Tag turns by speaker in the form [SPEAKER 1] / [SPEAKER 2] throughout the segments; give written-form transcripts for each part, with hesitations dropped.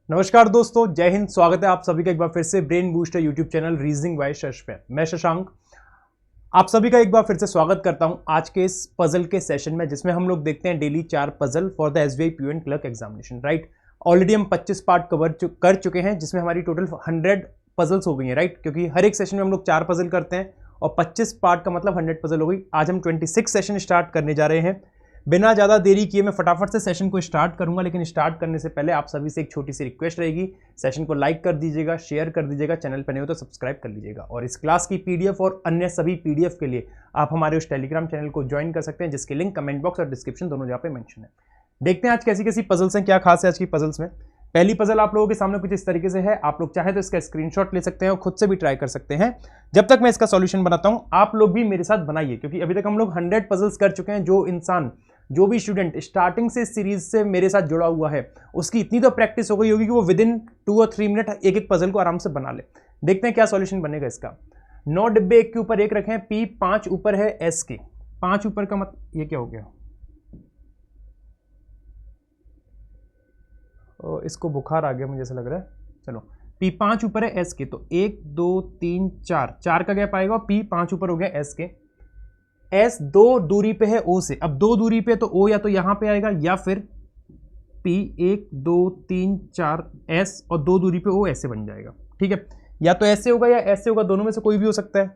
[SPEAKER 1] नमस्कार दोस्तों, जय हिंद। स्वागत है आप सभी का एक बार फिर से brain booster YouTube channel reasoning by Shash पे। मैं शशांक आप सभी का एक बार फिर से स्वागत करता हूं आज के इस पजल के सेशन में, जिसमें हम लोग देखते हैं daily 4 puzzle for the SBI PO and clerk examination. Right, already हम 25 पार्ट कर चुके हैं, जिसमें हमारी टोटल 100 पजल्स हो गई हैं। राइट, क्योंकि हर एक सेशन में हम लोग 4 पजल करते हैं और 25 पार्ट का मतलब 100 पजल हो गई। आज हम 26 सेशन स्टार्ट करने जा रहे हैं। बिना ज़्यादा देरी किए मैं फटाफट से सेशन को स्टार्ट करूंगा, लेकिन स्टार्ट करने से पहले आप सभी से एक छोटी सी रिक्वेस्ट रहेगी। सेशन को लाइक कर दीजिएगा, शेयर कर दीजिएगा, चैनल पर नहीं हो तो सब्सक्राइब कर लीजिएगा। और इस क्लास की पीडीएफ और अन्य सभी पीडीएफ के लिए आप हमारे उस टेलीग्राम चैनल को ज्वाइन कर सकते हैं, जिसके लिंक कमेंट बॉक्स और डिस्क्रिप्शन दोनों जगह पे मेंशन है। देखते हैं आज कैसी कैसी पजल्स हैं, क्या खास है आज की पजल्स में। पहली पजल आप लोगों के सामने कुछ इस तरीके से है। आप लोग चाहे तो इसका स्क्रीनशॉट ले सकते हैं और खुद से भी ट्राई कर सकते हैं। जब तक मैं इसका सॉल्यूशन बनाता हूं, आप लोग भी मेरे साथ बनाइए, क्योंकि अभी तक हम लोग 100 पजल्स कर चुके हैं। जो भी स्टूडेंट स्टार्टिंग से इस सीरीज से मेरे साथ जुड़ा हुआ है, उसकी इतनी तो प्रैक्टिस हो गई होगी कि वो विद इन 2 और 3 मिनट एक एक पजल को आराम से बना ले। देखते हैं क्या सॉल्यूशन बनेगा इसका। 9 डिब्बे एक के ऊपर एक रखे हैं, पी 5 ऊपर है एस के। 5 ऊपर का मतलब ये क्या हो गया? इसको बुखार आ गया मुझे ऐसा लग रहा है। चलो, पी 5 ऊपर है एस के, तो 1 2 3 4 का गैप आएगा। पी 5 ऊपर हो गया एस के। एस 2 दूरी पे है ओ से। अब 2 दूरी पे तो ओ या तो यहां पे आएगा या फिर पी 1 2 3 4 एस और 2 दूरी पे ओ ऐसे बन जाएगा। ठीक है, या तो ऐसे होगा या ऐसे होगा, दोनों में से कोई भी हो सकता है।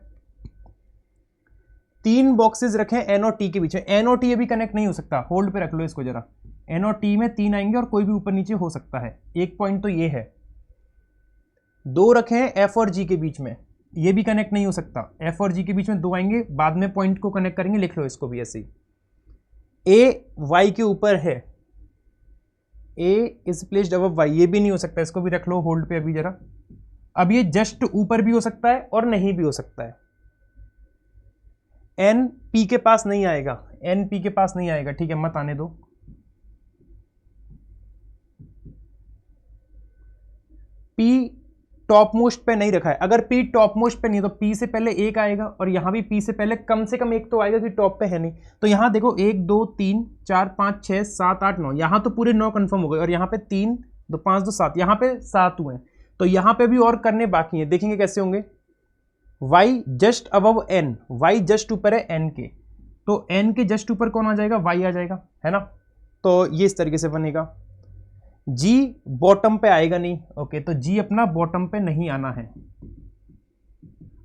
[SPEAKER 1] 3 बॉक्सेस रखें एन और टी के बीच में। एन और टी अभी कनेक्ट नहीं हो सकता, होल्ड पे रख लो इसको जरा। एन और टी में 3 आएंगे और कोई भी ऊपर नीचे हो सकता है। एक पॉइंट तो ये है। 2 रखे हैं एफ और जी के बीच में, ये भी कनेक्ट नहीं हो सकता। एफ और जी के बीच में 2 आएंगे, बाद में पॉइंट को कनेक्ट करेंगे, लिख लो इसको भी ऐसे ही। ए वाई के ऊपर है, ए इज प्लेस्ड अबव वाई, ये भी नहीं हो सकता, इसको भी रख लो होल्ड पे अभी जरा। अब ये जस्ट ऊपर भी हो सकता है और नहीं भी हो सकता है। एन पी के पास नहीं आएगा, एन पी के पास नहीं आएगा। ठीक है, मत आने दो। पी टॉप मोस्ट पे नहीं रखा है। अगर पी टॉप मोस्ट पे नहीं है तो पी से पहले 1 आएगा, और यहां भी पी से पहले कम से कम 1 तो आएगा, कि टॉप पे है नहीं। तो यहां देखो 1 2 3 4 5 6 7 8 9, यहां तो पूरे 9 कंफर्म हो गए, और यहां पे 3 2 5 2 7, यहां पे 7 हुए। तो यहां पे भी और करने बाकी हैं, देखेंगे कैसे होंगे। Y just above N, Y just ऊपर है एन के, तो एन के जस्ट ऊपर कौन आ जाएगा? वाई आ जाएगा, है ना। तो ये इस तरीके से बनेगा। जी बॉटम पे आएगा नहीं, ओके, तो जी अपना बॉटम पे नहीं आना है।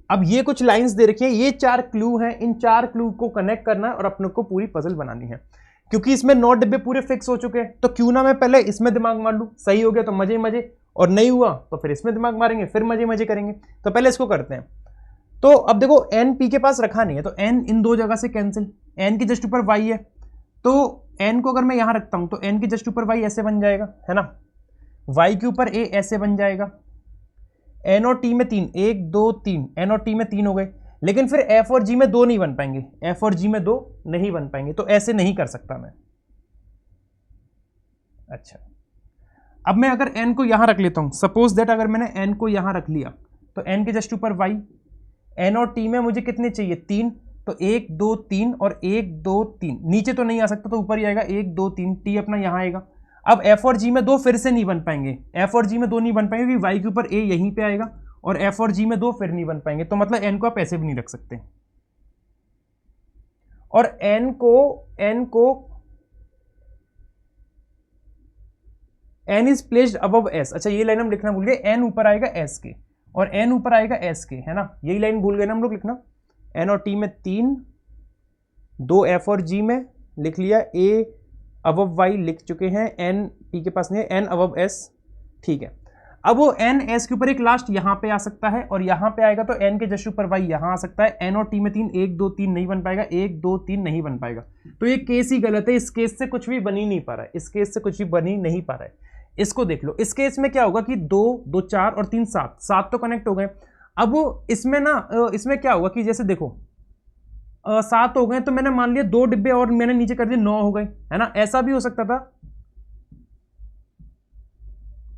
[SPEAKER 1] अब ये कुछ लाइंस दे रखी है, ये 4 क्लू हैं। इन 4 क्लू को कनेक्ट करना है और अपने को पूरी पजल बनानी है। क्योंकि इसमें 9 डिब्बे पूरे फिक्स हो चुके हैं, तो क्यों ना मैं पहले इसमें दिमाग मार लूं। सही हो गया तो मजे मजे, और नहीं हुआ तो फिर इसमें दिमाग मारेंगे, फिर मजे मजे करेंगे। तो पहले इसको करते हैं। तो अब देखो, एन पी के पास रखा नहीं है, तो एन इन 2 जगह से कैंसिल। एन के जस्ट ऊपर वाई है, तो एन को अगर मैं यहां रखता हूं तो एन के जस्ट ऊपर वाई ऐसे बन जाएगा, है ना। वाई के ऊपर ए ऐसे बन जाएगा। एन और टी में 3, 1 2 3, एन और टी में 3 हो गए। लेकिन फिर एफ और जी में 2 नहीं बन पाएंगे, एफ और जी में 2 नहीं बन पाएंगे, तो ऐसे नहीं कर सकता मैं। अच्छा, अब मैं अगर एन को यहां रख लेता हूं, सपोज दैट अगर मैंने एन को यहां रख लिया, तो एन के जस्ट ऊपर वाई। एन और टी में मुझे कितने चाहिए? 3, तो 1 2 3 और 1 2 3, नीचे तो नहीं आ सकता, तो ऊपर ही आएगा 1 2 3, टी अपना यहां आएगा। अब एफ और जी में 2 फिर से नहीं बन पाएंगे, एफ और जी में 2 नहीं बन पाएंगे, क्योंकि वाई के ऊपर ए यहीं पे आएगा, और एफ और जी में 2 फिर नहीं बन पाएंगे। तो मतलब एन को आप ऐसे भी नहीं रख सकते। और N is placed above S. अच्छा, ये लाइन हम लिखना भूल गए, एन ऊपर आएगा एस के और एन ऊपर आएगा एस के, है ना। यही लाइन भूल गए ना हम लोग लिखना। एन और टी में 3, 2 एफ और जी में लिख लिया, ए अबव वाई लिख चुके हैं, एन पी के पास नहीं है, एन अबव एस। ठीक है, अब वो एन एस के ऊपर एक लास्ट यहां पे आ सकता है, और यहां पे आएगा तो एन के जस्ट ऊपर वाई यहां आ सकता है। एन और टी में 3, 1 2 3 नहीं बन पाएगा, 1 2 3 नहीं बन पाएगा। तो ये केस ही गलत है, इस केस से कुछ भी बन ही नहीं पा रहा है, इस केस से कुछ भी बन ही नहीं पा रहा है। इसको देख लो, इस केस में क्या होगा कि 2 2 4 और 3 7 तो कनेक्ट हो गए। अब वो इसमें ना, इसमें क्या होगा कि जैसे देखो 7 हो गए, तो मैंने मान लिया 2 डिब्बे और मैंने नीचे कर दिए, 9 हो गए, है ना। ऐसा भी हो सकता था,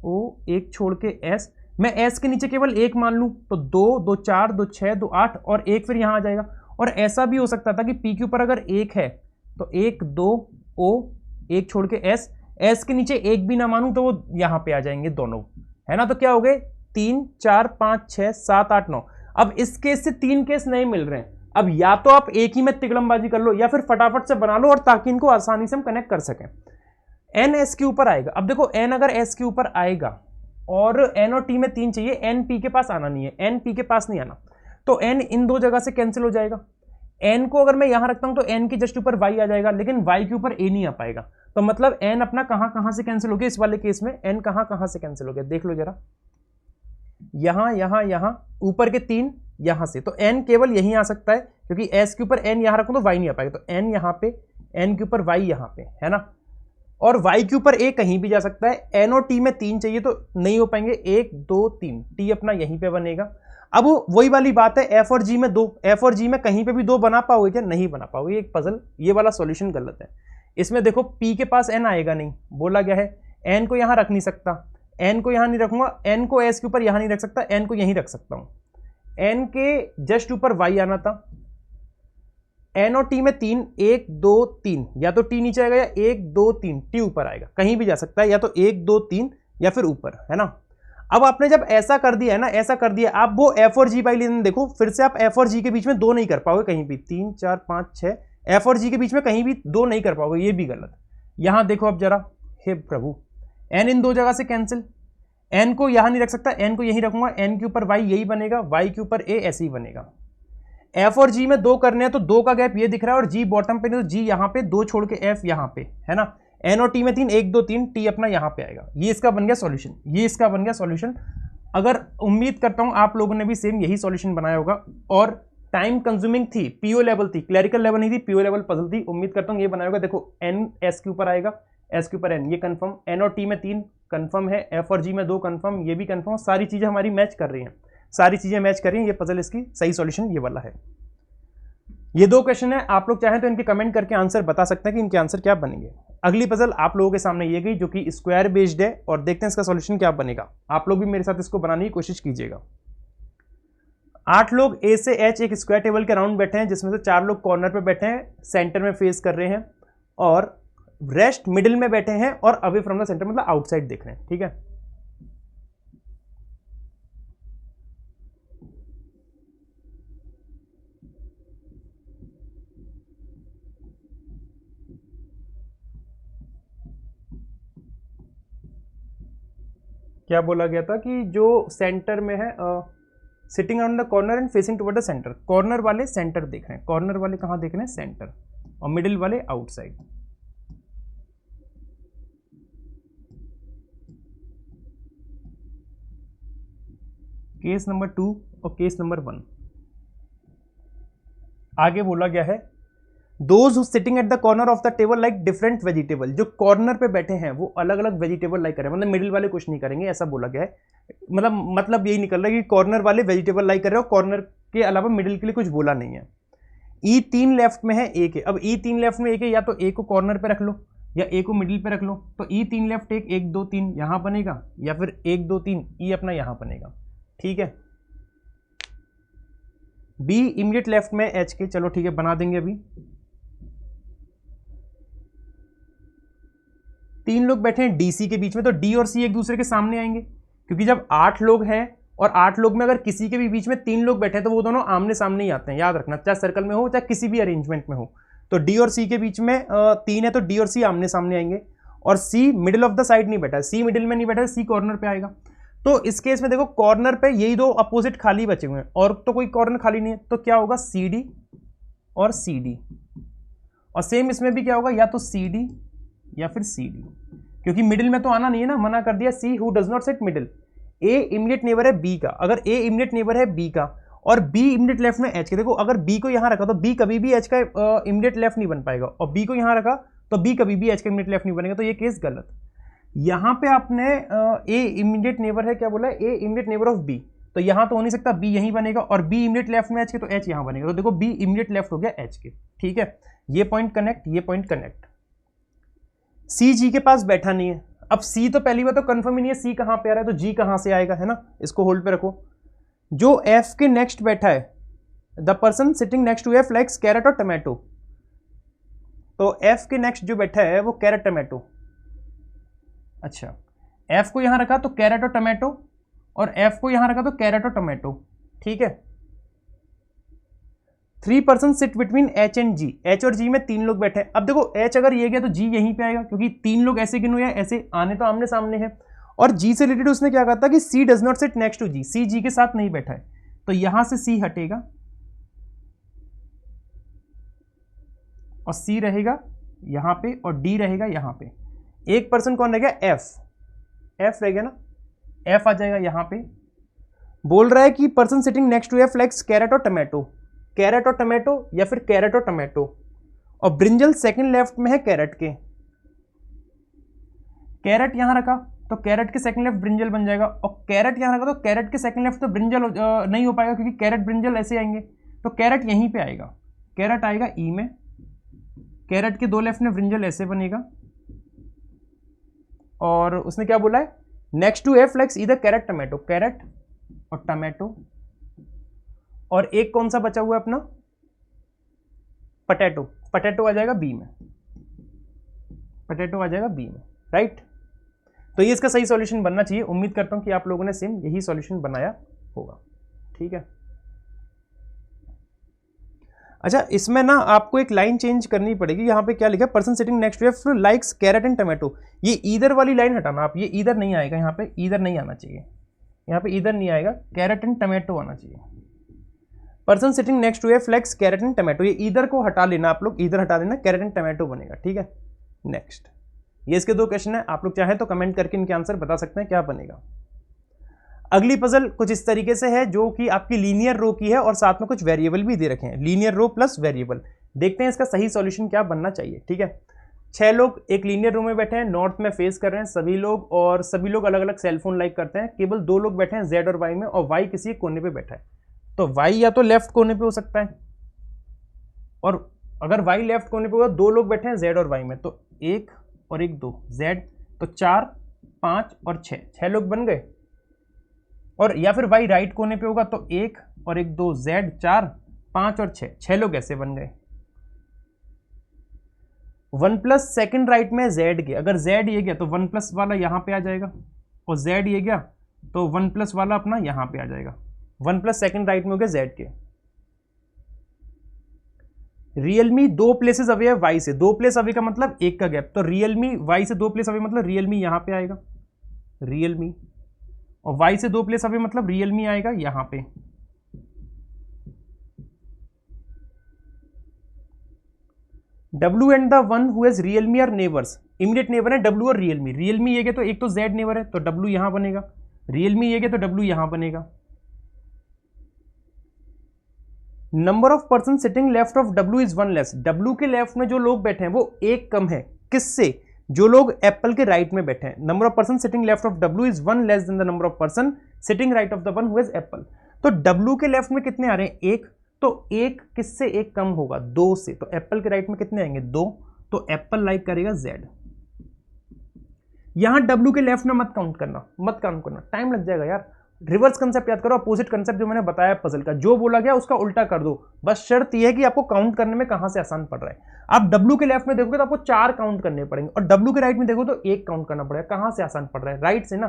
[SPEAKER 1] ओ एक छोड़ के एस, मैं एस के नीचे केवल 1 मान लूं, तो 2 2 4 2 6 2 8 और 1 फिर यहां आ जाएगा। और ऐसा भी हो सकता था कि पी के ऊपर अगर 1 है तो 1 2 ओ, 1 छोड़ के एस, एस के नीचे एक भी ना मानूं तो वो यहां पे आ जाएंगे दोनों, है ना। तो क्या हो गए 3 4 5 6 7 8 9। अब इस केस से 3 केस नहीं मिल रहे हैं। अब या तो आप एक ही में तिकड़मबाजी कर लो या फिर फटाफट से बना लो, और ताकि इनको आसानी से हम कनेक्ट कर सकें। एन एस के ऊपर आएगा। अब देखो एन अगर एस के ऊपर आएगा और एन और टी में 3 चाहिए, एन पी के पास आना नहीं है, एन पी के पास नहीं आना, तो एन इन दो जगह से कैंसिल हो जाएगा। एन को अगर मैं यहां रखता हूं तो एन के जस्ट ऊपर वाई आ जाएगा, लेकिन वाई के ऊपर ए नहीं आ पाएगा। तो मतलब एन अपना कहां कहां से कैंसिल हो गया, इस वाले केस में एन कहां कहां से कैंसिल हो गया, देख लो जरा। यहां यहां यहां ऊपर के 3 यहां से, तो एन केवल यहीं आ सकता है, क्योंकि एस के ऊपर एन यहां रखूं तो वाई नहीं आ पाएगा। तो एन यहां पे, एन के ऊपर वाई यहां पे, है ना। और y के ऊपर a कहीं भी जा सकता है। n और t में 3 चाहिए तो नहीं हो पाएंगे, 1 2 3, t अपना यहीं पे बनेगा। अब वही वाली बात है, f और g में 2, f और g में कहीं पे भी 2 बना पाओगे क्या, नहीं बना पाओगे। एक पजल, ये वाला सॉल्यूशन गलत है। इसमें देखो p के पास n आएगा नहीं, बोला गया है। n को यहां रख नहीं सकता, n को यहां नहीं रखूंगा, n को s के ऊपर यहां नहीं रख सकता, n को यहीं रख सकता हूं। n के जस्ट ऊपर y आना था। एन और टी में 3, 1 2 3, या तो टी नीचे आएगा या 1 2 3 टी ऊपर आएगा, कहीं भी जा सकता है, या तो 1 2 3 या फिर ऊपर, है ना। अब आपने जब ऐसा कर दिया है ना, ऐसा कर दिया, आप वो एफ और जी बाई लेन देखो, फिर से आप एफ और जी के बीच में 2 नहीं कर पाओगे कहीं भी, 3 4 5 6, एफ और जी के बीच में कहीं भी 2 नहीं कर पाओगे, ये भी गलत। यहां देखो अब जरा, हे प्रभु, एन इन दो जगह से कैंसिल, एन को यहां नहीं रख सकता, एन को यहीं रखूंगा, एन के ऊपर वाई यही बनेगा, वाई के ऊपर ए ऐसे ही बनेगा। एफ और जी में 2 करने हैं तो 2 का गैप ये दिख रहा है, और जी बॉटम पे नहीं तो जी यहां पे, 2 छोड़ के एफ यहां पे, है ना। एन और टी में 3, 1 2 3, टी अपना यहां पे आएगा। ये इसका बन गया सॉल्यूशन, ये इसका बन गया सॉल्यूशन। अगर उम्मीद करता हूं आप लोगों ने भी सेम यही सॉल्यूशन बनाया होगा, और टाइम कंज्यूमिंग थी, पीओ लेवल थी, क्लरिकल लेवल नहीं थी, पीओ लेवल पजल थी। उम्मीद करता हूं ये बनाया होगा। देखो एन एस के ऊपर आएगा, एस के ऊपर एन, ये कंफर्म। एन और टी में 3 कंफर्म है, एफ और जी में 2 कंफर्म, ये भी कंफर्म। सारी चीजें हमारी मैच कर रही हैं, सारी चीजें मैच कर रही हैं। ये पजल इसकी सही सॉल्यूशन ये वाला है। ये 2 क्वेश्चन है, आप लोग चाहें तो इनके कमेंट करके आंसर बता सकते हैं कि इनके आंसर क्या बनेंगे। अगली पजल आप लोगों के सामने ये गई जो कि स्क्वायर बेस्ड है, और देखते हैं इसका सॉल्यूशन क्या बनेगा। आप लोग भी मेरे साथ इसको बनाने की कोशिश कीजिएगा। 8 लोग ए से एच एक स्क्वायर टेबल के राउंड बैठे हैं, जिसमें से 4 लोग कॉर्नर पे बैठे हैं, सेंटर में फेस कर रहे हैं, और रेस्ट मिडिल में बैठे हैं और अवे फ्रॉम द सेंटर मतलब आउटसाइड देख रहे हैं, ठीक है। क्या बोला गया था कि जो सेंटर में है, sitting on the corner and facing toward the centre, corner वाले सेंटर देख रहे हैं, कॉर्नर वाले कहां देख रहे हैं, सेंटर, और मिडिल वाले आउटसाइड। केस नंबर 2 और केस नंबर 1। आगे बोला गया है, those who sitting at the corner of the table like different vegetable, जो कॉर्नर पे बैठे हैं वो अलग अलग वेजिटेबल लाइक करें, मतलब मिडिल वाले कुछ नहीं करेंगे, ऐसा बोला गया है। मतलब यही निकल रहा है कि कॉर्नर वाले वेजिटेबल लाइक कर रहे हो, कॉर्नर के अलावा मिडिल के लिए कुछ बोला नहीं है। ई 3 लेफ्ट में है, ए के, अब ई 3 लेफ्ट में एक है, या तो ए को कॉर्नर पे रख लो या ए को मिडिल पे रख लो। तो ई 3 लेफ्ट एक 1 2 3 यहां बनेगा, या फिर 1 2 3 ई अपना यहां बनेगा, ठीक है। बी इमीडिएट लेफ्ट में एच के, चलो ठीक है बना देंगे। अभी 3 लोग बैठे हैं डीसी के बीच में, तो डी और सी एक दूसरे के सामने आएंगे, क्योंकि जब 8 लोग हैं और 8 लोग में अगर किसी के भी बीच में 3 लोग बैठे हैं तो वो दोनों आमने सामने ही आते हैं, याद रखना, चाहे सर्कल में हो चाहे किसी भी अरेंजमेंट में हो। तो डी और सी के बीच में 3 है तो डी और सी आमने सामने आएंगे, और सी मिडिल ऑफ द साइड नहीं बैठा है, सी मिडिल में नहीं बैठा है, सी कॉर्नर पे आएगा। तो इस केस में देखो कॉर्नर पे यही 2 अपोजिट खाली बचे हुए हैं, और तो कोई कॉर्नर खाली नहीं है, तो क्या होगा सी डी और सी डी, और सेम इसमें भी क्या होगा, या तो सी डी या फिर सी डी, क्योंकि मिडिल में तो आना नहीं है ना, मना कर दिया। See who does not set middle, A immediate neighbour है बी का, अगर ए इमीडिएट नेबर है बी का और बी इमीडिएट लेफ्ट में एच के, देखो अगर बी को यहां रखा तो बी कभी भी एच का इमीडिएट लेफ्ट नहीं बन पाएगा, और बी को यहां रखा तो बी कभी भी एच का इमीडिएट लेफ्ट नहीं बनेगा, तो ये केस गलत। यहां पे आपने ए इमीडिएट नेबर है, क्या बोला, ए इमीडिएट नेबर ऑफ बी, तो यहां तो हो नहीं सकता, बी यहीं बनेगा, और बी इमीडिएट लेफ्ट में एच के तो एच यहां बनेगा, तो देखो बी इमीडिएट लेफ्ट हो गया एच के, ठीक है। ये पॉइंट कनेक्ट, ये पॉइंट कनेक्ट। सी जी के पास बैठा नहीं है, अब सी तो पहली बात तो कंफर्म ही नहीं है सी कहां पे आ रहा है, तो जी कहां से आएगा, है ना, इसको होल्ड पे रखो। जो एफ के नेक्स्ट बैठा है, the person sitting next to F likes carrot और टमाटो, तो एफ के नेक्स्ट जो बैठा है वो कैरेट टमाटो, अच्छा, एफ को यहां रखा तो कैरेट और टमाटो, और एफ को यहां रखा तो कैरेट और टमाटो, ठीक है। 3 person sit between H and G, H और जी में 3 लोग बैठे हैं। अब देखो एच अगर ये गया तो जी यहीं पे आएगा, क्योंकि 3 लोग ऐसे गिनो या ऐसे आने तो आमने सामने है। और जी से रिलेटेड उसने क्या कहा था कि C does not sit next to G, C G के साथ नहीं बैठा है, तो यहां से सी हटेगा और सी रहेगा यहां पे और डी रहेगा यहां पे। एक पर्सन कौन रह गया, एफ, एफ रह गया ना, एफ आ जाएगा यहां पे। बोल रहा है कि person sitting next to F likes carrot और टमाटो, कैरेट और टमाटो या फिर कैरेट और टमाटो, और ब्रिंजल सेकंड लेफ्ट में है कैरेट के। कैरेट यहां रखा तो कैरेट के सेकंड लेफ्ट ब्रिंजल बन जाएगा, और कैरेट यहां रखा तो कैरेट के सेकंड लेफ्ट तो ब्रिंजल नहीं हो पाएगा, क्योंकि कैरेट ब्रिंजल ऐसे आएंगे, तो कैरेट यहीं पे आएगा, कैरेट आएगा ई में, कैरेट के 2 लेफ्ट में ब्रिंजल ऐसे बनेगा। और उसने क्या बोला है, नेक्स्ट टू एफ लाइक्स इधर कैरेट टमाटो, कैरेट और टमाटो, और एक कौन सा बचा हुआ है अपना, पटेटो, पटेटो आ जाएगा बी में, पटेटो आ जाएगा बी में, राइट। तो ये इसका सही सॉल्यूशन बनना चाहिए। उम्मीद करता हूं कि आप लोगों ने सेम यही सॉल्यूशन बनाया होगा, ठीक है। अच्छा, इसमें ना आपको एक लाइन चेंज करनी पड़ेगी। यहाँ पे क्या लिखा है, person sitting next to F likes carrot and tomato, ये ईदर वाली लाइन हटाना आप, ये ईदर नहीं आएगा, यहाँ पे ईदर नहीं आना चाहिए, यहाँ पे ईदर नहीं आएगा, कैरेट एंड टमाटो आना चाहिए। Person sitting next to F likes carrot and tomato, ये ईदर को हटा लेना आप लोग, ईदर हटा लेना, कैरेट एंड टमाटो बनेगा, ठीक है। नेक्स्ट, ये इसके 2 क्वेश्चन है, आप लोग चाहें तो कमेंट करके इनके आंसर बता सकते हैं क्या बनेगा। अगली पजल कुछ इस तरीके से है, जो कि आपकी लीनियर रो की है और साथ में कुछ वेरिएबल भी दे रखे हैं, लीनियर रो प्लस वेरिएबल। देखते हैं इसका सही सॉल्यूशन क्या बनना चाहिए, ठीक है। 6 लोग एक लीनियर रो में बैठे हैं, नॉर्थ में फेस कर रहे हैं सभी लोग, और सभी लोग अलग अलग सेलफोन लाइक करते हैं। केवल 2 लोग बैठे हैं जेड और वाई में, और वाई किसी एक कोने पे बैठा है, तो वाई या तो लेफ्ट कोने पे हो सकता है, और अगर वाई लेफ्ट कोने पे होगा, 2 लोग बैठे हैं जेड और वाई में, तो 1 और 1 2 जेड, तो 4 5 और 6 लोग बन गए। और या फिर वाई राइट कोने पे होगा तो 1 और 1 2 जेड, 4 5 और 6 लोग ऐसे बन गए। 1 प्लस सेकेंड राइट में जेड के, अगर जेड ये गया तो 1 प्लस वाला यहां पे आ जाएगा, और जेड ये गया तो 1 प्लस वाला अपना यहां पे आ जाएगा। 1 प्लस सेकेंड राइट में हो गया जेड के। रियलमी 2 प्लेसेस अवे है वाई से, 2 प्लेस अवे का मतलब 1 का गैप, तो रियलमी वाई से 2 प्लेस अवे मतलब रियलमी यहां पे आएगा, रियलमी, और वाई से 2 प्लेस अवे मतलब रियलमी आएगा यहां पे। W and the one who has Realme are neighbours, immediate neighbour है W और रियलमी, रियलमी ये गया तो एक तो Z नेबर है तो W यहां बनेगा, रियलमी ये गया तो W यहां बनेगा। Number of person sitting left of W is 1 less, W के लेफ्ट में जो लोग बैठे हैं वो 1 कम है, किससे, जो लोग एप्पल के राइट में बैठे हैं। Number of person sitting left of W is 1 less than the number of person sitting right of the one who has Apple. तो W के लेफ्ट में कितने आ रहे हैं, 1, तो 1 किससे 1 कम होगा, 2 से, तो एप्पल के राइट में कितने आएंगे, 2, तो एप्पल लाइक करेगा Z। यहां W के लेफ्ट में मत काउंट करना, टाइम लग जाएगा यार। रिवर्स कंसेप्ट याद करो, अपोजिट कंसेप्ट जो मैंने बताया पजल का, जो बोला गया उसका उल्टा कर दो, बस शर्त यह है कि आपको काउंट करने में कहां से आसान पड़ रहा है। आप W के लेफ्ट में देखोगे तो आपको 4 काउंट करने पड़ेंगे, और W के राइट में देखो तो 1 काउंट करना पड़ेगा। कहां से आसान पड़ रहा है, राइट से ना।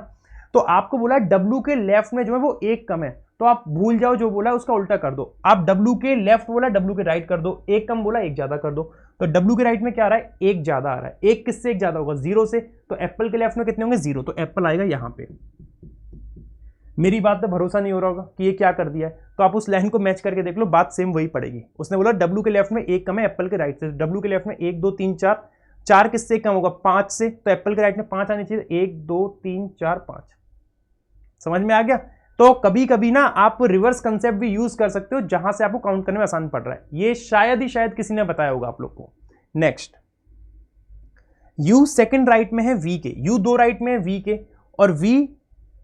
[SPEAKER 1] तो आपको बोला है W के लेफ्ट में जो है वो 1 कम है, तो आप भूल जाओ जो बोला है उसका उल्टा कर दो। आप W के लेफ्ट बोला W के राइट कर दो, 1 कम बोला 1 ज्यादा कर दो, तो W के राइट में क्या आ रहा है, 1 ज्यादा आ रहा है। 1 किससे 1 ज्यादा होगा, 0 से, तो एप्पल के लेफ्ट में कितने होंगे, 0, तो एप्पल आएगा यहां पे। मेरी बात पे भरोसा नहीं हो रहा होगा कि ये क्या कर दिया है, तो आप उस लाइन को मैच करके देख लो, बात सेम वही पड़ेगी। उसने बोला W के लेफ्ट में 1 कम है एप्पल के राइट से, W के लेफ्ट में 1 2 3 4, 4 किससे कम होगा, 5 से, तो एप्पल के राइट में 5 आने चाहिए, 1 2 3 4 5। समझ में आ गया। तो कभी कभी ना आप रिवर्स कंसेप्ट भी यूज कर सकते हो, जहां से आपको काउंट करने में आसान पड़ रहा है। ये शायद किसी ने बताया होगा आप लोग को। नेक्स्ट, U सेकंड राइट में है V के, U 2 राइट में है V के, और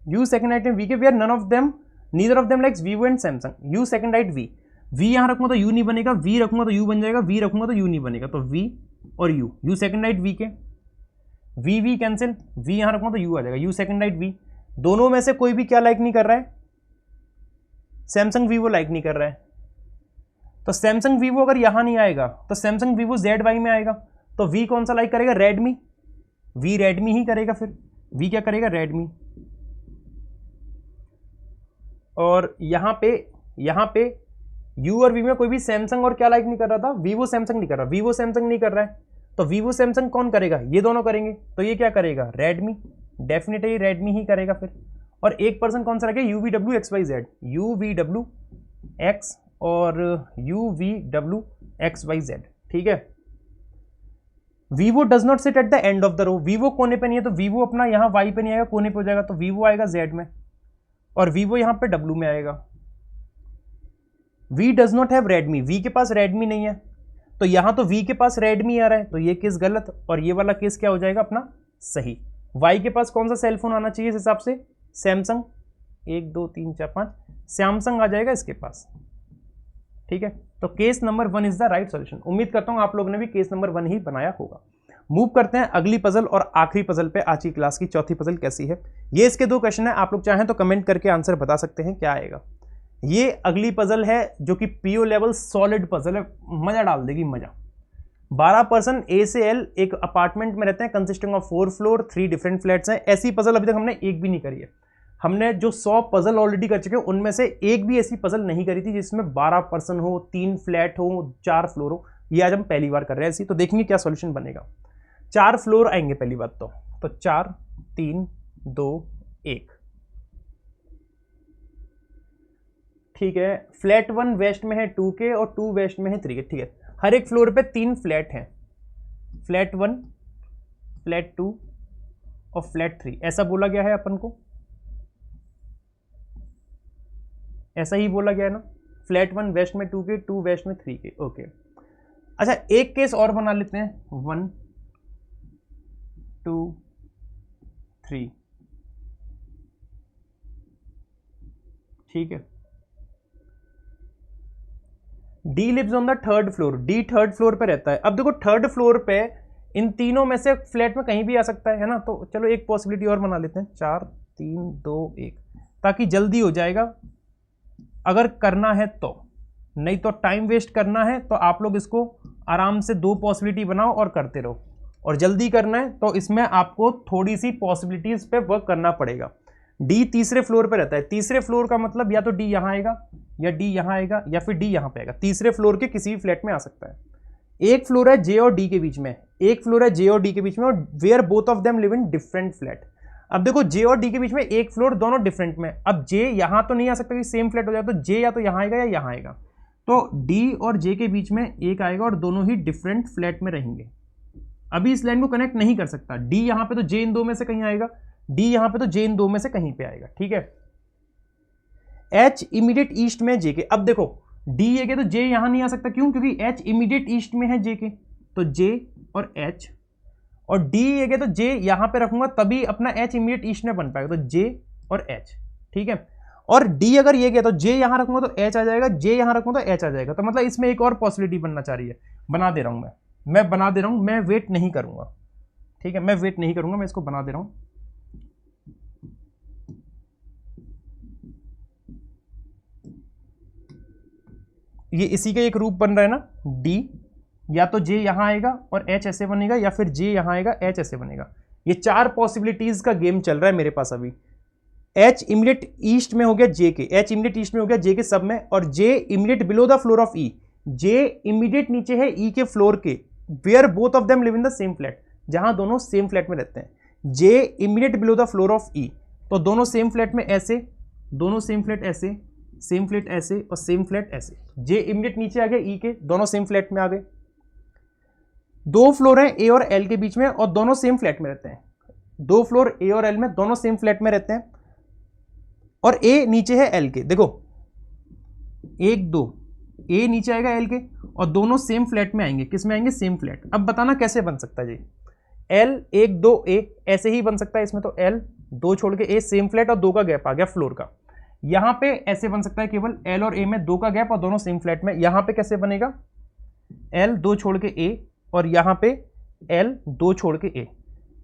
[SPEAKER 1] U सेकंड राइट में V के, we are none of them, neither of them likes Vivo and Samsung। U second right V यहां रखूंगा तो U नहीं बनेगा, V रखूंगा तो U बन जाएगा, V रखूंगा तो U नहीं बनेगा, तो V और U सेकंड राइट V के, V कैंसिल, V यहां रखूंगा तो U आ जाएगा, U सेकंड राइट V। दोनों में से कोई भी क्या लाइक नहीं कर रहा है, सैमसंग Vivo लाइक नहीं कर रहा है, तो सैमसंग Vivo अगर यहां नहीं आएगा तो सैमसंग Vivo ZY में आएगा, तो V कौन सा लाइक करेगा, रेडमी, V रेडमी ही करेगा फिर। वी क्या करेगा, रेडमी। और यहाँ पे यू और वी में कोई भी सैमसंग और क्या लाइक नहीं कर रहा था, वीवो सैमसंग नहीं कर रहा, वीवो सैमसंग नहीं कर रहा है, तो वीवो सैमसंग कौन करेगा, ये दोनों करेंगे, तो ये क्या करेगा, रेडमी, डेफिनेटली रेडमी ही करेगा फिर। और एक पर्सन कौन सा रहेगा, UVW X Y Z, UVW X और यूवीडब्ल्यू एक्स वाई जेड, ठीक है। Vivo does not sit at the end of the row, Vivo कोने पे नहीं है, तो वीवो अपना यहाँ वाई पे नहीं आएगा, कोने पे हो जाएगा, तो वीवो आएगा जेड में और वीवो यहाँ पे डब्ल्यू में आएगा। V does not have Redmi, V के पास रेडमी नहीं है, तो यहां तो वी के पास रेडमी आ रहा है, तो ये केस गलत और ये वाला केस क्या हो जाएगा अपना सही। वाई के पास कौन सा सेलफोन आना चाहिए इस हिसाब से, सैमसंग, 1 2 3 4 5 सैमसंग आ जाएगा इसके पास, ठीक है। तो case number 1 is the right solution. उम्मीद करता हूं आप लोगों ने भी केस नंबर 1 ही बनाया होगा। मूव करते हैं अगली पजल और आखिरी पजल पे। आज की क्लास की चौथी पजल कैसी है, ये इसके 2 क्वेश्चन है, आप लोग चाहें तो कमेंट करके आंसर बता सकते हैं क्या आएगा। ये अगली पजल है जो कि पीओ लेवल सॉलिड पजल है, मजा डाल देगी मजा। 12 पर्सन ए से एल एक अपार्टमेंट में रहते हैं, consisting of 4 floor 3 different flats हैं। ऐसी पजल अभी तक हमने एक भी नहीं करी है। हमने जो 100 पजल ऑलरेडी कर चुके हैं उनमें से एक भी ऐसी पजल नहीं करी थी जिसमें 12 पर्सन हो, 3 फ्लैट हो, 4 फ्लोर हो। ये आज हम पहली बार कर रहे हैं ऐसी, तो देखेंगे क्या सॉल्यूशन बनेगा। 4 फ्लोर आएंगे पहली बात तो 4 3 2 1, ठीक है। फ्लैट 1 वेस्ट में है 2K और 2 वेस्ट में है 3K, ठीक है। हर एक फ्लोर पे 3 फ्लैट हैं, फ्लैट 1, फ्लैट 2 और फ्लैट 3, ऐसा बोला गया है अपन को, ऐसा ही बोला गया है ना। फ्लैट 1 वेस्ट में 2K, 2 वेस्ट में 3K, ओके। अच्छा एक केस और बना लेते हैं, 1 2 3, ठीक है। D lives on the 3rd floor, D 3rd floor पे रहता है। अब देखो 3rd फ्लोर पे इन तीनों में से फ्लैट में कहीं भी आ सकता है ना, तो चलो एक पॉसिबिलिटी और बना लेते हैं, 4 3 2 1, ताकि जल्दी हो जाएगा अगर करना है तो, नहीं तो टाइम वेस्ट करना है तो आप लोग इसको आराम से 2 पॉसिबिलिटी बनाओ और करते रहो, और जल्दी करना है तो इसमें आपको थोड़ी सी पॉसिबिलिटीज पे वर्क करना पड़ेगा। डी तीसरे फ्लोर पे रहता है, तीसरे फ्लोर का मतलब या तो डी यहां आएगा या डी यहां आएगा या फिर डी यहां पे आएगा, तीसरे फ्लोर के किसी भी फ्लैट में आ सकता है। एक फ्लोर है जे और डी के बीच में, एक फ्लोर है जे और डी के बीच में, और where both of them live in different flat. अब देखो जे और डी के बीच में एक फ्लोर, दोनों डिफरेंट में। अब जे यहां तो नहीं आ सकता कि सेम फ्लैट हो जाए, तो जे या तो यहां आएगा या यहां आएगा, तो डी और जे के बीच में एक आएगा और दोनों ही डिफरेंट फ्लैट में रहेंगे। अभी इस लाइन को कनेक्ट नहीं कर सकता, डी यहां पे तो जे इन 2 में से कहीं आएगा, डी यहां पे तो जे इन 2 में से कहीं पे आएगा, ठीक है। एच इमीडिएट ईस्ट में जे के, अब देखो डी ये के तो जे यहां नहीं आ सकता, क्यों, क्योंकि एच इमीडिएट ईस्ट में है जे के, तो जे और एच, और डी ये के तो जे यहां पे रखूंगा तभी अपना एच इमीडिएट ईस्ट में बन पाएगा, तो जे और एच, ठीक है। और डी अगर ये गया तो जे यहां रखूंगा तो एच आ जाएगा, जे यहां रखूंगा तो एच आ जाएगा, तो मतलब इसमें एक और पॉसिबिलिटी बनना चाह रही है, बना दे रहा हूं मैं बना दे रहा हूं, मैं वेट नहीं करूंगा, ठीक है, मैं वेट नहीं करूंगा, मैं इसको बना दे रहा हूं। ये इसी का एक रूप बन रहा है ना, डी या तो जे यहां आएगा और एच ऐसे बनेगा, या फिर जे यहां आएगा एच ऐसे बनेगा। ये 4 पॉसिबिलिटीज का गेम चल रहा है मेरे पास अभी। एच इमीडिएट ईस्ट में हो गया जे के, एच इमीडिएट ईस्ट में हो गया जे के सब में, और J immediate below the floor of E, J immediate नीचे है ई के फ्लोर के, where both of them live in the same flat, जहां दोनों सेम फ्लैट में रहते हैं। J immediate below the floor of E, तो दोनों सेम फ्लैट में ऐसे, दोनों सेम फ्लैट ऐसे, सेम फ्लैट ऐसे और सेम फ्लैट ऐसे। जे इमीडिएट नीचे आ गए ई के, दोनों सेम फ्लैट में आ गए। 2 फ्लोर हैं ए और एल के बीच में और दोनों सेम फ्लैट में रहते हैं, 2 फ्लोर ए और एल में दोनों सेम फ्लैट में रहते हैं, और ए नीचे है एल के। देखो 1 2, ए नीचे आएगा एल के और दोनों सेम फ्लैट में आएंगे, किस में आएंगे, सेम फ्लैट। अब बताना कैसे बन सकता है जी, एल 1 2 ए ऐसे ही बन सकता है इसमें, तो एल 2 छोड़ के ए, सेम फ्लैट और 2 का गैप आ गया फ्लोर का। यहां पे ऐसे बन सकता है केवल एल और ए में 2 का गैप और दोनों सेम फ्लैट में। यहां पे कैसे बनेगा, एल 2 छोड़ के ए और यहां पे एल 2 छोड़ के ए।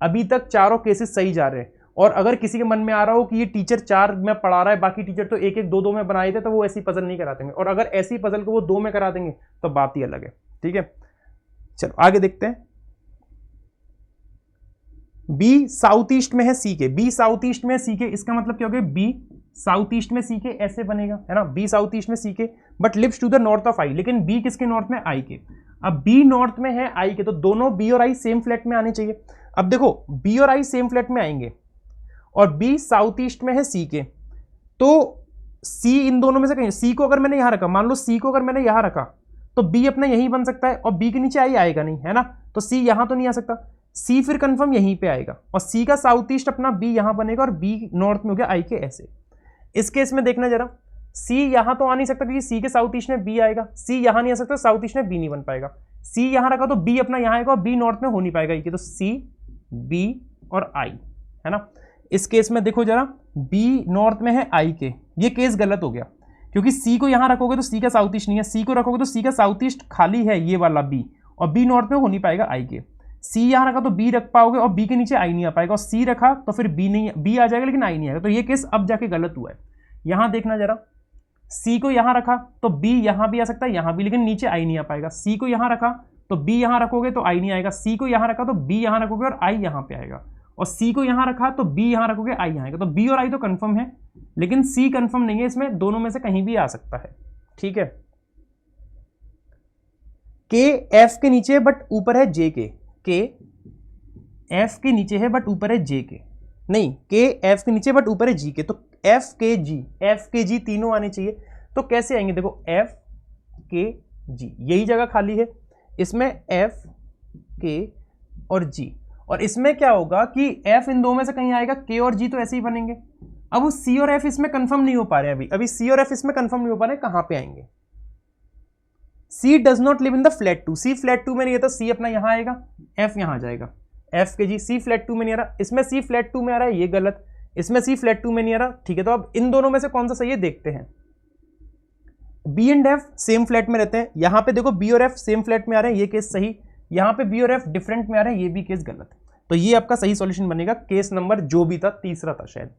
[SPEAKER 1] अभी तक चारों केसेस सही जा रहे हैं, और अगर किसी के मन में आ रहा हो कि ये टीचर 4 में पढ़ा रहा है, बाकी टीचर तो 1 1 2 2 में बनाए थे, तो वो ऐसी पजल नहीं करा देंगे, और अगर ऐसी पजल को वो 2 में करा देंगे तो बात ही अलग है, ठीक है। चलो आगे देखते हैं। बी साउथ ईस्ट में है सी के, बी साउथ ईस्ट में है सी के, इसका मतलब क्या हो गया, बी साउथ ईस्ट में सी के, ऐसे बनेगा है ना, बी साउथ ईस्ट में सी के, but lives to the north of I, लेकिन बी किसके नॉर्थ में, आई के। अब बी नॉर्थ में है आई के, तो दोनों बी और आई सेम फ्लैट में आने चाहिए। अब देखो बी और आई सेम फ्लैट में आएंगे और बी साउथ ईस्ट में है सी के, तो सी इन दोनों में से कहीं, सी को अगर मैंने यहां रखा, मान लो सी को अगर मैंने यहां रखा तो बी अपना यहीं बन सकता है और बी के नीचे आई आएगा नहीं, है ना, तो सी यहां तो नहीं आ सकता, सी फिर कंफर्म यहीं पे आएगा और सी का साउथ ईस्ट अपना बी यहां बनेगा और बी नॉर्थ में हो गया आई के, ऐसे। इस केस में देखना जरा, सी यहां तो आ नहीं सकता क्योंकि सी के साउथ ईस्ट में बी आएगा, सी यहां नहीं आ सकता, साउथ ईस्ट में बी नहीं बन पाएगा, सी यहां रखा तो बी अपना यहां आएगा और बी नॉर्थ में हो नहीं पाएगा, तो सी बी और आई, है ना। इस केस में देखो जरा, बी नॉर्थ में है आई के, ये केस गलत हो गया क्योंकि सी को यहां रखोगे तो सी का साउथ ईस्ट नहीं है, सी को रखोगे तो सी का साउथ ईस्ट खाली है ये वाला बी, और बी नॉर्थ में हो नहीं पाएगा आई के। सी यहां रखा तो बी रख पाओगे और बी के नीचे आई नहीं आ पाएगा, और सी रखा तो फिर बी नहीं, बी आ जाएगा लेकिन आई नहीं आएगा, तो ये केस अब जाके गलत हुआ है। यहां देखना जरा, सी को यहां रखा तो बी यहां भी आ सकता है, यहां भी, लेकिन नीचे आई नहीं आ पाएगा, सी को यहां रखा तो बी यहां रखोगे तो आई नहीं आएगा, सी को यहां रखा तो बी यहां रखोगे और आई यहां पे आएगा, और सी को यहां रखा तो बी यहां रखोगे आई यहां आएगा, तो बी और आई तो कंफर्म है, लेकिन सी कंफर्म नहीं है, इसमें दोनों में से कहीं भी आ सकता है, ठीक है। के एफ के नीचे बट ऊपर है जे के एफ के नीचे है बट ऊपर है जे के, नहीं, के एफ के नीचे बट ऊपर है जी के, तो एफ के जी तीनों आने चाहिए। तो कैसे आएंगे, देखो एफ के जी, यही जगह खाली है, इसमें एफ के और जी, और इसमें क्या होगा कि एफ इन दो में से कहीं आएगा, के और जी तो ऐसे ही बनेंगे। अब वो सी और एफ इसमें कंफर्म नहीं हो पा रहे हैं, अभी सी और एफ इसमें कंफर्म नहीं हो पा रहे हैं, कहां पे आएंगे, C does not live in the flat two, C flat two में नहीं है तो सी अपना यहां आएगा, एफ यहां आ जाएगा, एफ के जी, सी फ्लैट टू में नहीं आ रहा, इसमें सी फ्लैट टू में आ रहा है, ये गलत, इसमें सी फ्लैट टू में नहीं आ रहा, ठीक है। तो अब इन दोनों में से कौन सा सही है देखते हैं। B and F same flat में रहते हैं, यहां पे देखो बी और एफ सेम फ्लैट में आ रहे हैं, ये केस सही, यहां पे बी और एफ डिफरेंट में आ रहे हैं, ये भी केस गलत, तो ये आपका सही सॉल्यूशन बनेगा, केस नंबर जो भी था, तीसरा था शायद।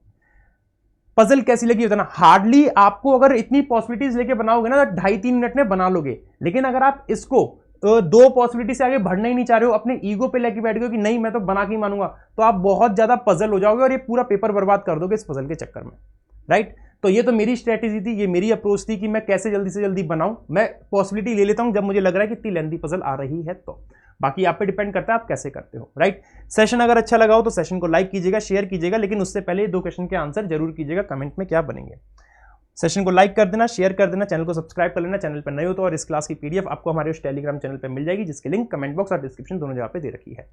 [SPEAKER 1] पजल कैसी लगी बताना, हार्डली आपको अगर इतनी पॉसिबिलिटीज लेके बनाओगे ना तो 2.5-3 मिनट में बना लोगे, लेकिन अगर आप इसको दो पॉसिबिलिटी से आगे बढ़ना ही नहीं चाह रहे हो, अपने ईगो पे लेके बैठ गए कि नहीं मैं तो बना के ही मानूंगा, तो आप बहुत ज्यादा पजल हो जाओगे और ये पूरा पेपर बर्बाद कर दोगे इस पजल के चक्कर में, राइट। तो ये तो मेरी स्ट्रेटेजी थी, ये मेरी अप्रोच थी कि मैं कैसे जल्दी से जल्दी बनाऊं, मैं पॉसिबिलिटी ले लेता हूं जब मुझे लग रहा है कि इतनी लेंथी पजल आ रही है, तो बाकी आप पे डिपेंड करता है आप कैसे करते हो, राइट। सेशन अगर अच्छा लगा हो तो सेशन को लाइक कीजिएगा, शेयर कीजिएगा, लेकिन उससे पहले 2 क्वेश्चन के आंसर जरूर कीजिएगा कमेंट में क्या बनेंगे। सेशन को लाइक कर देना, शेयर कर देना, चैनल को सब्सक्राइब कर लेना, चैनल पर नए हो तो, और इस क्लास की पीडीएफ आपको हमारे उस टेलीग्राम चैनल पर मिल जाएगी, जिसकी लिंक कमेंट बॉक्स और डिस्क्रिप्शन दोनों जगह पे दे रखी है।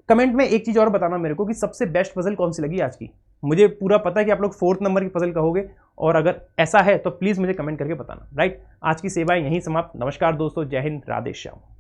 [SPEAKER 1] कमेंट में एक चीज और बताना मेरे को कि सबसे बेस्ट पजल कौन सी लगी आज की, मुझे पूरा पता है कि आप लोग 4th नंबर की पजल कहोगे, और अगर ऐसा है तो प्लीज मुझे कमेंट करके बताना, राइट। आज की सेवाएं यहीं समाप्त, नमस्कार दोस्तों, जय हिंद, राधे श्याम।